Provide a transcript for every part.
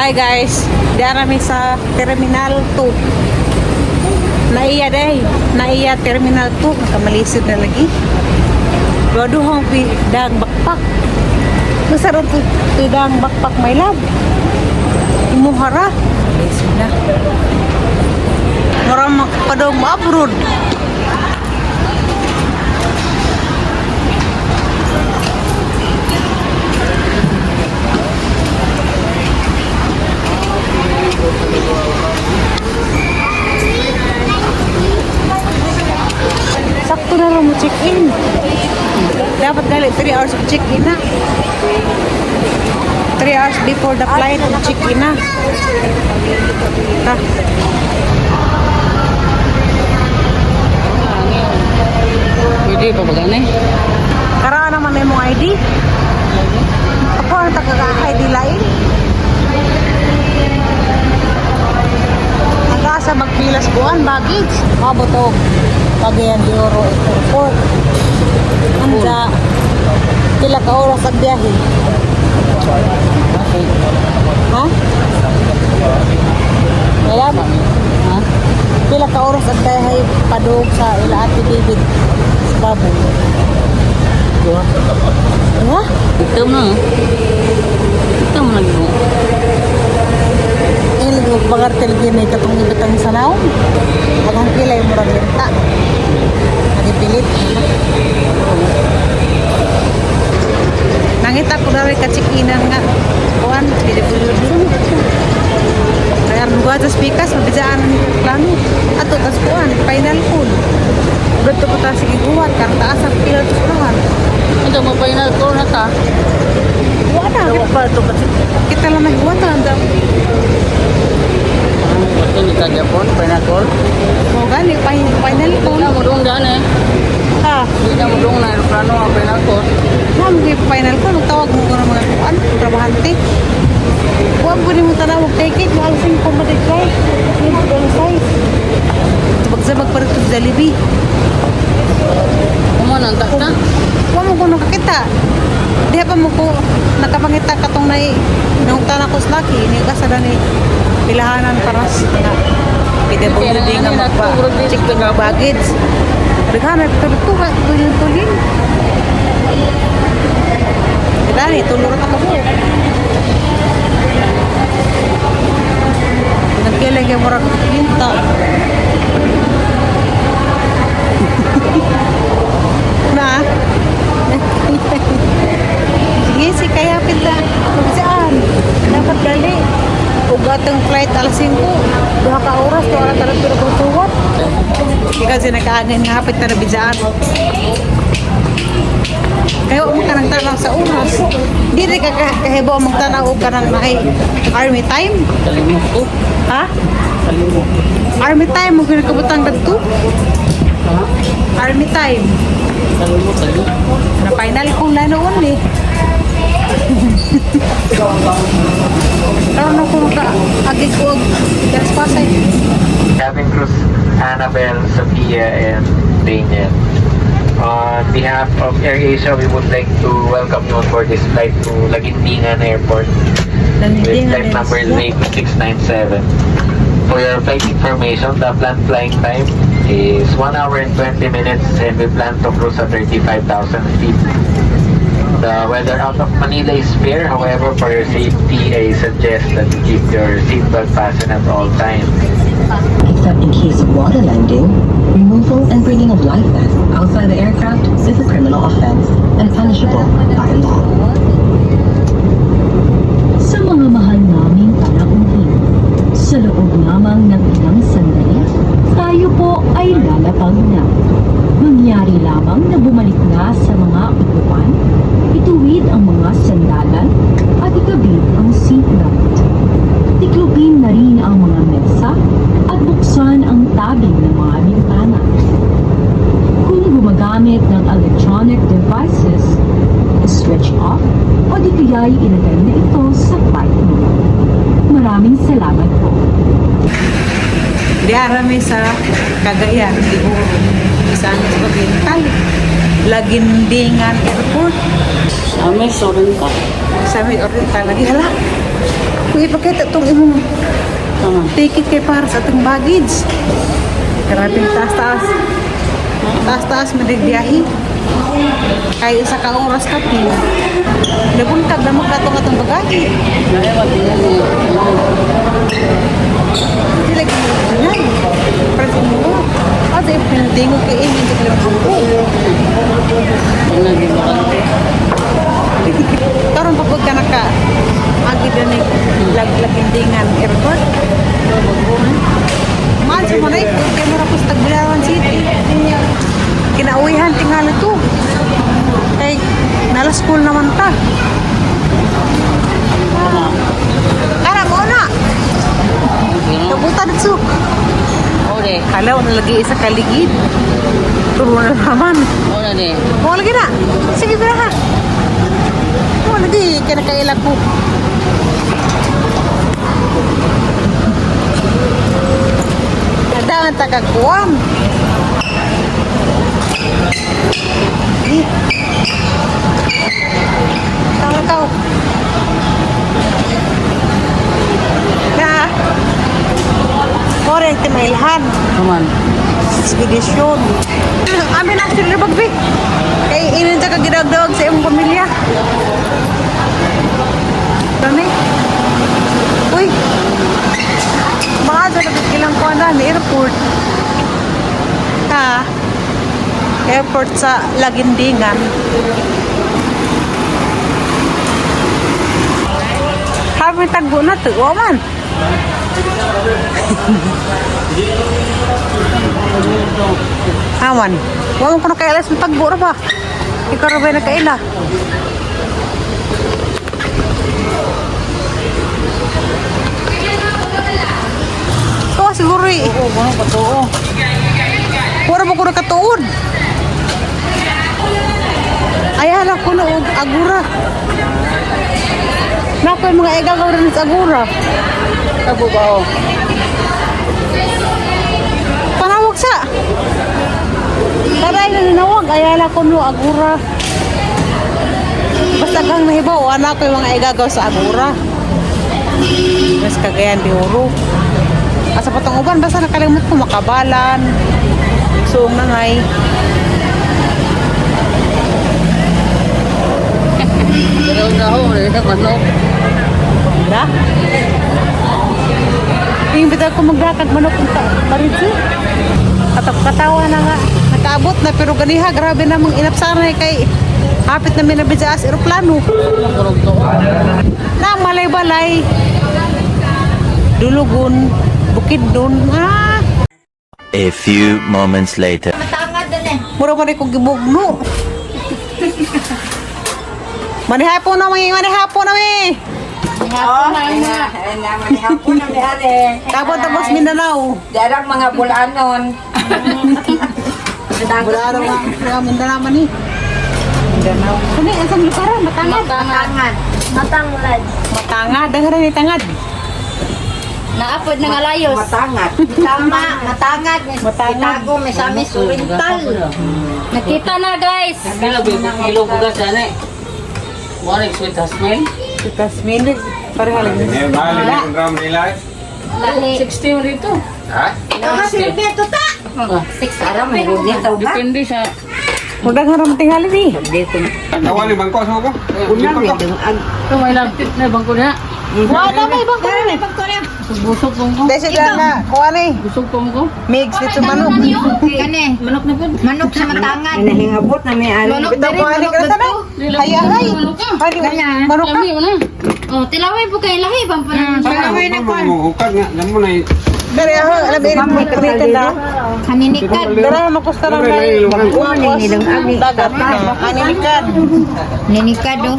Hi guys, diara mi sa Terminal 2. Naiya Terminal 2, kamalisod na lagi. Waduhang pidang bakpak. Masarap pidang bakpak, my love. Imuhara. Lisod na. Murang padong abroad. Sakto na lang mo check-in. Dapat gali 3 hours of check-in na. 3 hours before the flight of check-in na. Ha? Pwede pa ba gani? Karaan naman may mong ID. Ako ang taga-ID lain. Nag-asa magpilas buwan, baggage. Mabot o. Pagayan di Oro Airport. Anda, pila ka oras ang biyahe. Ha? Wala ba? Ha? Pila ka oras ang biyahe padug sa ila Ate David sa Baboy. Ha? Ito mo. Ito mo nag-go. Ilig mo pagartil gini katong ibitang sanaw. Agang kilay mo rin lenta. Nagipilit. Nangita ko na rin ka-check-inan nga. Kuhan, PWD. Kaya nungguha sa speakers, mabijaan plano. Ato, tas kuhan, final pool. Ganto ko ta sige guhat, kang taas ang pila tos kuhan. Ito mo final call na ta. Huwag na. Kita lang may huwag na. Ito ni ka Japon, final call. O gani, final pool. Hindi na mo doon gani. Ha? Hindi na mo doon na aeroplano ang final call. Ma'am, final pool, tawag mo ko ng mga kuhan, trabahante. Huwag mo mo tanawag take it, maalasing ko matigay. Hindi ko doon size. Bagsabag pa rin ito sa Jollibee. Kumanan tak na. Huwag mo ko nakakita. Di pa mo ko nakapangita katong na nung tanah ko sa laki, ini ka sa dani pilahanan para sa PWD nga magpa-check to nga baggage. Regana, tulog-tuga, tulin-tulin. Dani, tulurot ako po. Nagkilang yung murag linta. Na? Sige, si kaya pinta. Saan? Dapat gali. Ugatang flight alas 5. Duha ka oras, to oras talang pinagkutuwat. Kasi nakaangin nga hapit na nabijaan. Kaya umang ka ng tanaw sa oras. Di rin ka kahibaw mong tanaw ka ng army time. Kalimut ko. Ha? Kalimut. Army time, mo ginagabutang dagto. Ha? Army time. Kalimut. Na final kung lanoon eh. Karoon ako agig ko gas pasay. Cabin crews Annabelle, Sophia, and Daniel. On behalf of AirAsia, we would like to welcome you on board this flight to Laguindingan Airport with flight number 8697. For your flight information, the planned flying time is 1 hour and 20 minutes and we plan to cruise at 35,000 feet. The weather out of Manila is fair, however, for your safety, I suggest that you keep your seatbelt fastened at all times. Except in case of water landing, removal and bringing of life vests outside the aircraft is a criminal offense and punishable by law. Sa mga mahal naming panauhin, sa loob lamang ng ilang sandali, tayo po ay lalapag na. Mangyari lamang na bumalik na sa mga upuan, ituwid ang mga sandalan at ikabit ang seatbelt. Tiklopin na rin ang mga mesa at buksan ang tabing ng mga bintana. Kung gumagamit ng electronic devices, switch off o di kaya'y ilagay na ito sa flight mode. Maraming salamat po. Diarami sa Cagayan, di Oro. Isang Oriental. Laguindingan Airport. Sa amin, sorry ka. Sa Oriental lagi hala. Kung ipakita itong imong ticket kay para sa itong baggage. Grabe, taas-taas. Taas-taas, madigbiyahi. Kaya isa ka oras ka pin. Nabuntag na magkatong atong bagay. Hindi lagi mo ganyan. Pwede mo. At yung pinadingo kay Amy, hindi ka lang buko. Karoon pa ka naka agi na ni laglagindingan airport. Mahal sa manay po, kaya marapos Tagbilaran City. Kinauwihan tingala to. Kay nala school naman ta. Ara mo na. Kabutan dito. Ore. Kalaw na lagi isa kaligid. Turo na naman. Ora de. Mo lagi na. Sige bira ha. Mo lagi kaya nakailag ko. Dadan tagakuan. Tahu kau. Nah, korek timailhan. Kaman. Ekspedisyon. Amin na sila bagbi. Kay inin sa kagidagdag sa iyong pamilya. Kami. Uy. Baka sa nagkilang ko na ni airport. Ha? Airport sa Lagindingan. Habi tagbo na to. O man. Awan. Huwag ko na kailas ng tagbo na ba? Ikaw na ba na kaila? Oo, siguro eh. Oo, ano pa to? Wala mo ko nakatuon. Ayan ako na agura. Nako yung mga egagaw rin sa agura. Tabo ba o? Panawag sa. Taray na ninawag. Ayan ako no agura. Basta kang nahibaw. Anak ko yung mga egagaw sa agura. Mas kagayan di uro. Asa patong uban. Basta nakalimot ko makabalan. Suong na ngay. Pero na ho, rin ang manok. Diba? Iimbita ko magdakag manok ng paritsi. Katawa na nga. Nakaabot na pero ganiha. Grabe namang inapsanay kay hapit na minabidya as aeroplano. Makurog to. Na malay-balay. Dulugon. Bukidnon. Ah! A few moments later. Mura mo rin kong gibugno. Manihapo na mi. Manihapo na mi. Tapos Mindanao. Jarang mga bulanon. Wala na mga Mindanao man eh. Mindanao. Kani, asang lukaran? Matangad. Matangad. Matangad. Dangaran ni tangad. Naapod ng alayos. Matangat. Tama, matangad. Itago, may samis, oriental. Nakita na guys. Kilo ko ka sana eh. One sweet hasmel. Itas minit. Pareha lang. Lahi. 60 mo rito. Mga silbi ito ta. 6 araw, may rudin daw ba? Depende sa... Huwag ang harap tingali ni. Awali bangko sa ko. Ito may laptop na bangko na. Wala may ibang karoon. Busog po ko. Dahil sila na. Kuha na eh. Busog po ko. Mix dito manok. Kani, manok na po. Manok sa matangad. Nahingabot na may ali. Ito kuha ni ka na. Hayangay. Manok ka. Lami mo na. Oh, tilaway po kay lahi pampanan. Awali na ko. Hukad nga, damo na. Dari ako, alam mo kumita na. Kaninikad. Dari ako makusta lang na. Magkuha. Dagat na. Aninikan. Ninikad oh.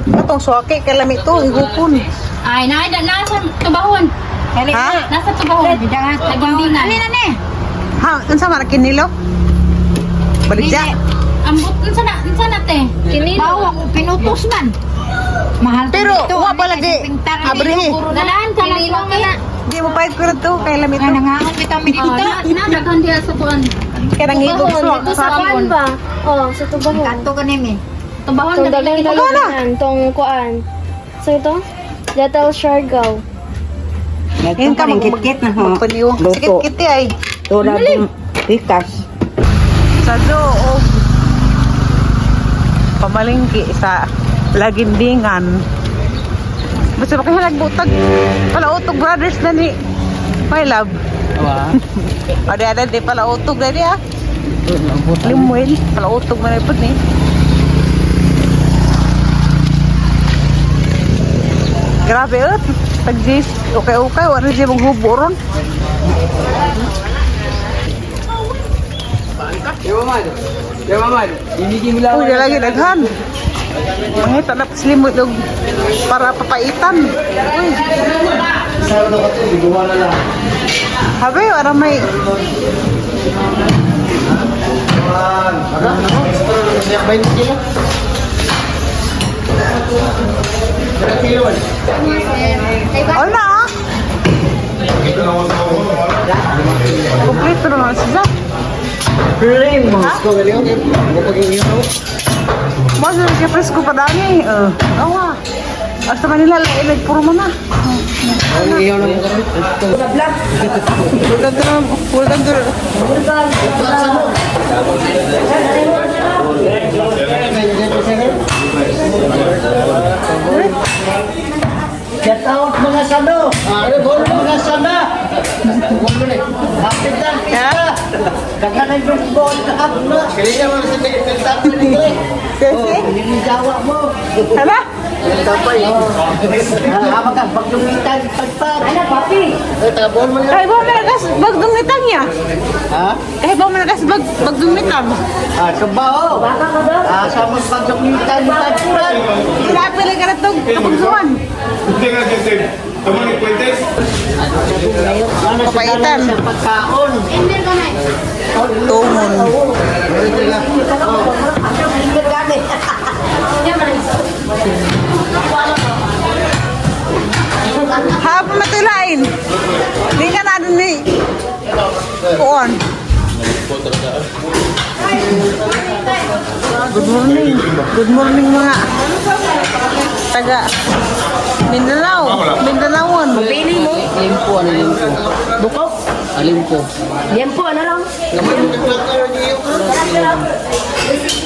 Itong suwaki, kalami ito, igupon. Ay, nasa tubahon. Ha? Nasa tubahon. Nagindingan. Ano na Ha? Ano sa mga kinilo? Baligya? Ambot, unsa na te? Bawa ko pinutos man. Mahal Pero, wa pa lagi. Abrihi. Dalaan ka lang po nga. Di mo pahit ko na ito, kay lamit ito. Nangangon kita mi dito. Daghan diya sa buwan. Kaya nang higog suwak. Sa buwan ba? Oh, sa tubahon. Kanto ka nimi. Tubahon Tong na dagang lagi. dalunan, tong kuan. So ito, Little Siargao. Yan ka magkit na ho. Magpaniwang. Sikit-kit ay. Tura ng pikas. Sa doob. Pamalingki sa Lagindingan. Basta makihalag butag. Palautog brothers na ni. My love. O di palautog na niya. Limuel. Palautog na ipod ni. Grabe ut. Pag-jis. Okay. Wala siya maghubo ron. Uy, lagi daghan. Mangita na slimot og para papaitan. Uy. Habe, ara may Wala ah. Kompleto naman siya. Mas siya presko pa dami. Awa. Hasta Manila ilag puro mo na. Get out mga sado! Mga sada! Hapit lang, pista! Kaganan yung ball na up na! Kaya mo sa pagkakita mo nila! Niligawa mo! Hala? Tapay! Hama ka, pagdumitan, pagpag! Ano, papi? Tabon mo Kaya ba malagas bagdumitan niya? Ha? Kaya ba malagas bagdumitan? Kabaho! Baka ka daw? Sa mga pagdumitan, pagpag! Pinapili ka na itong kapagsuan. Papaitan. Sa pagkaon! Tumon. Hapa matulain. Di ka na dun ni. Kuon. Good morning. Good morning mga taga Mindanao. Mindanaon. Pili mo? Limpo, ano limpo? Bukok? Limpo. Limpo, ano lang?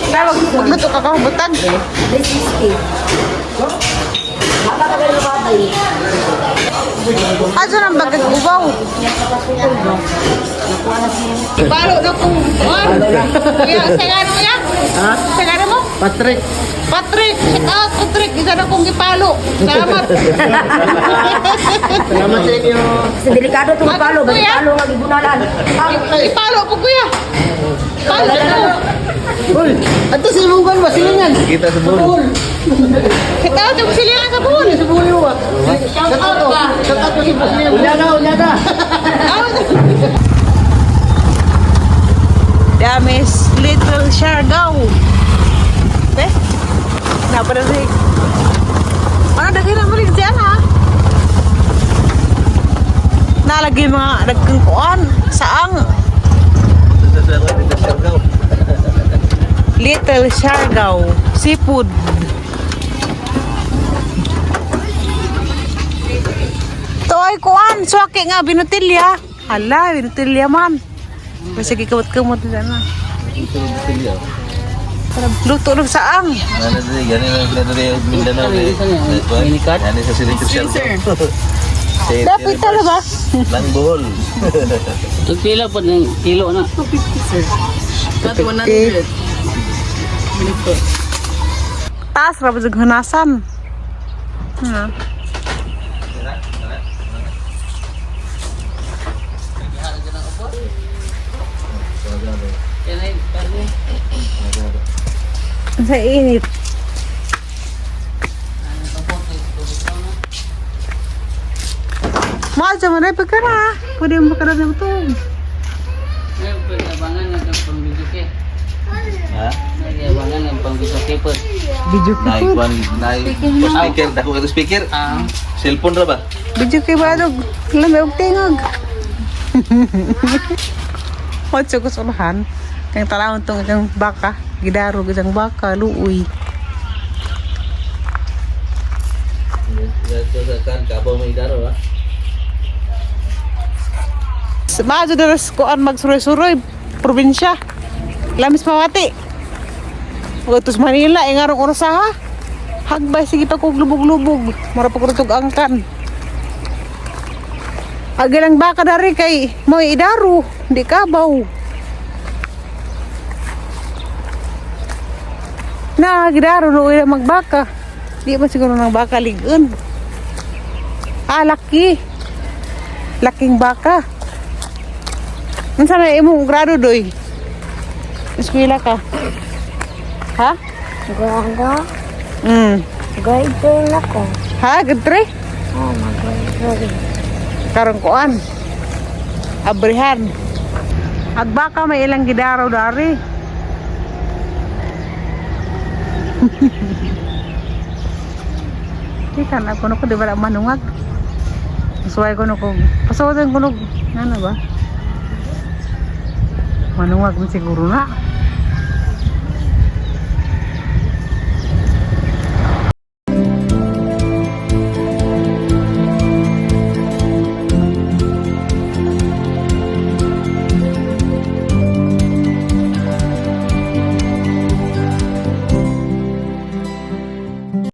Tawag, magluto ka kahubutag. This is it. Baka ka ganun batay. Asa nang bagag ubaw? Balo na kung kuan. Sagano mo yan? Ha? Sagano mo? Patrick. Patrick, shout out Patrick. Isa na kong gipalo. Salamat. Salamat sa inyo. Sa delikado itong palo. Bagi palo nga gibunalan. Ipalo po kuya. Palo na. Uy, ato si Munggan ba? Silingan. Kita sa buhol. Shout out yung silingan sa buhol. Sa buhol mo ba? Shout out to. Shout out to si Pasliyan. Ulyada. Damis Little Siargao. Eh? Napada sih. Ano dagay na balik diyan ha? Nalagi mga dagang kuan saang. Little Siargao seafood. To ay kuan suwaki nga binutilya. Hala, binutilya man. Kasi gikamot-kamot na. Luto ng saang. Ano din, yan yung ginagawa yung Mindanao eh. Minikat? Yan yung sa siling Dapat tala ba? Lang buhol. Pila po ng kilo na. 100. Taas rapat sa hunasan. Sa init. Mau aja mana pekara? Pwede mo pekara na ito. Abangan ng pang-video ke. Ha? Abangan ng pang-video ke po. Video Naik ko. one, naik speaker, dako ka speaker. Cellphone ra ba? Video kay badog. Lamay og tingog. Otso ko sulahan. Kang talawon tong isang baka. Gidaro isang baka. Luuy. Dito sa kan kabaw may daro ha. Maajo deres kuan magsuroy-suroy probinsya. Lamis Mawati. Utos Manila ingarong orasaha. Hagbay sige pa kog lubog-lubog. Mara pa ko tug angkan. Agilang baka dari kay mo idaro, di kabaw. Na gidaro no ila magbaka. Di man siguro nang baka ligon. Laki. Laking baka. Unsa na imong grado doy? Eskwela ka? Ha? Grado? Grade 3 na ko. Ha? Grade 3? Oh, mag-grade Karong kuan. Abrihan. Agbaka may ilang gidaro dari. Kita na kuno ko di ba manungag. Suway kuno ko. Pasodan kuno. Ano ba? Manungag mo siguro na.